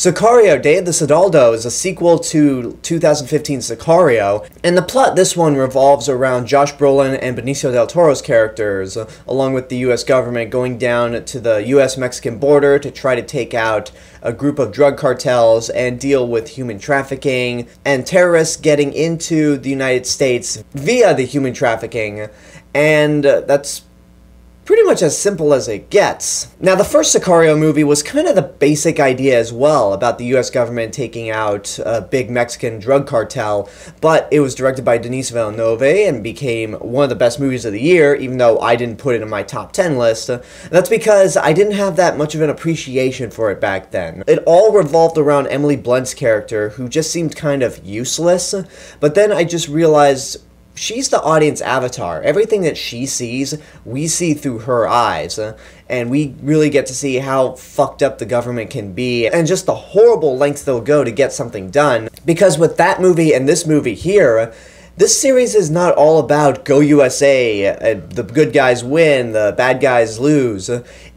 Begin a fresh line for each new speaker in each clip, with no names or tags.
Sicario, Day of the Soldado is a sequel to 2015 Sicario, and the plot this one revolves around Josh Brolin and Benicio del Toro's characters, along with the US government going down to the US-Mexican border to try to take out a group of drug cartels and deal with human trafficking, and terrorists getting into the United States via the human trafficking, and that's pretty much as simple as it gets. Now, the first Sicario movie was kind of the basic idea as well, about the US government taking out a big Mexican drug cartel, but it was directed by Denis Villeneuve and became one of the best movies of the year, even though I didn't put it in my top 10 list. That's because I didn't have that much of an appreciation for it back then. It all revolved around Emily Blunt's character, who just seemed kind of useless, but then I just realized she's the audience avatar. Everything that she sees, we see through her eyes, and we really get to see how fucked up the government can be, and just the horrible lengths they'll go to get something done. Because with that movie and this movie here, this series is not all about go USA, the good guys win, the bad guys lose.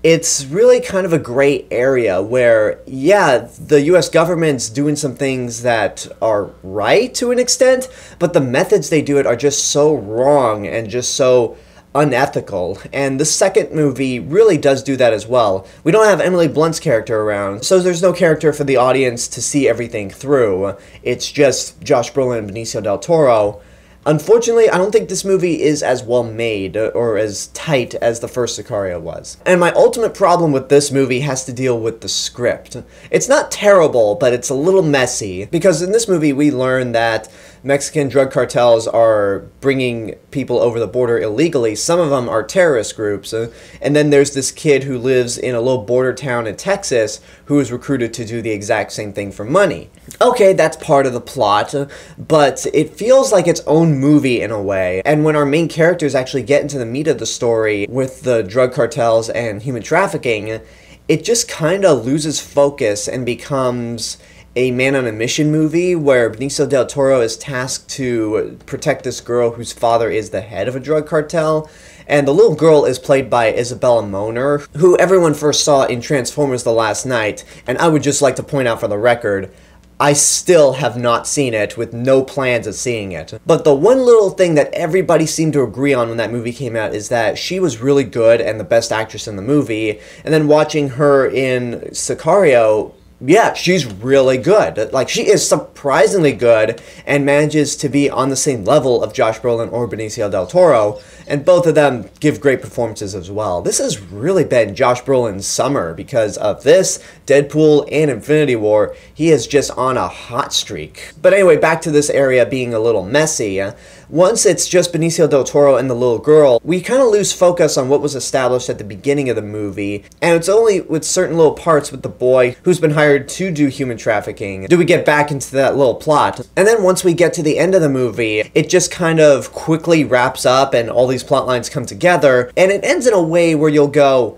It's really kind of a gray area where, yeah, the US government's doing some things that are right to an extent, but the methods they do it are just so wrong and just so unethical, and the second movie really does do that as well. We don't have Emily Blunt's character around, so there's no character for the audience to see everything through. It's just Josh Brolin and Benicio del Toro. Unfortunately, I don't think this movie is as well made or as tight as the first Sicario was. And my ultimate problem with this movie has to deal with the script. It's not terrible, but it's a little messy, because in this movie we learn that Mexican drug cartels are bringing people over the border illegally. Some of them are terrorist groups, and then there's this kid who lives in a little border town in Texas who is recruited to do the exact same thing for money. Okay, that's part of the plot, but it feels like its own movie in a way, and when our main characters actually get into the meat of the story with the drug cartels and human trafficking, it just kind of loses focus and becomes a man-on-a-mission movie where Benicio del Toro is tasked to protect this girl whose father is the head of a drug cartel, and the little girl is played by Isabela Moner, who everyone first saw in Transformers: The Last Knight, and I would just like to point out for the record, I still have not seen it, with no plans of seeing it. But the one little thing that everybody seemed to agree on when that movie came out is that she was really good and the best actress in the movie, and then watching her in Sicario, yeah, she's really good. Like, she is surprisingly good and manages to be on the same level of Josh Brolin or Benicio del Toro, and both of them give great performances as well. This has really been Josh Brolin's summer because of this, Deadpool, and Infinity War. He is just on a hot streak. But anyway, back to this area being a little messy. Once it's just Benicio del Toro and the little girl, we kind of lose focus on what was established at the beginning of the movie, and it's only with certain little parts with the boy who's been hired to do human trafficking do we get back into that little plot. And then once we get to the end of the movie, it just kind of quickly wraps up and all these plot lines come together, and it ends in a way where you'll go,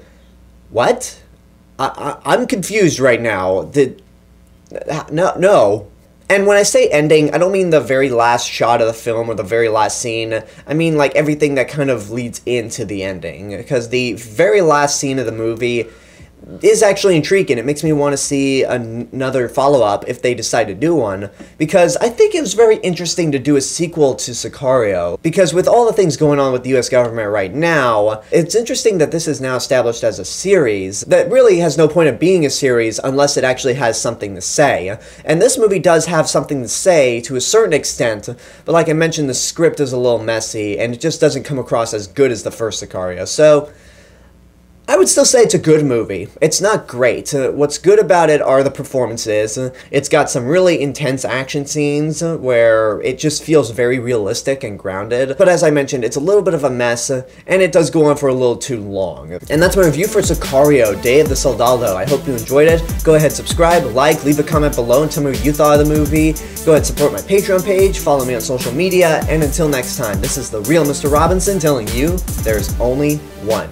what? I'm confused right now. No. And when I say ending, I don't mean the very last shot of the film or the very last scene. I mean, like, everything that kind of leads into the ending. Because the very last scene of the movie is actually intriguing. It makes me want to see another follow-up if they decide to do one, because I think it was very interesting to do a sequel to Sicario, because with all the things going on with the US government right now, it's interesting that this is now established as a series that really has no point of being a series unless it actually has something to say. And this movie does have something to say to a certain extent, but like I mentioned, the script is a little messy and it just doesn't come across as good as the first Sicario. So I would still say it's a good movie. It's not great. What's good about it are the performances. It's got some really intense action scenes where it just feels very realistic and grounded. But as I mentioned, it's a little bit of a mess, and it does go on for a little too long. And that's my review for Sicario, Day of the Soldado. I hope you enjoyed it. Go ahead, subscribe, like, leave a comment below and tell me what you thought of the movie. Go ahead, support my Patreon page, follow me on social media, and until next time, this is the Real Mr. Robinson telling you there's only one.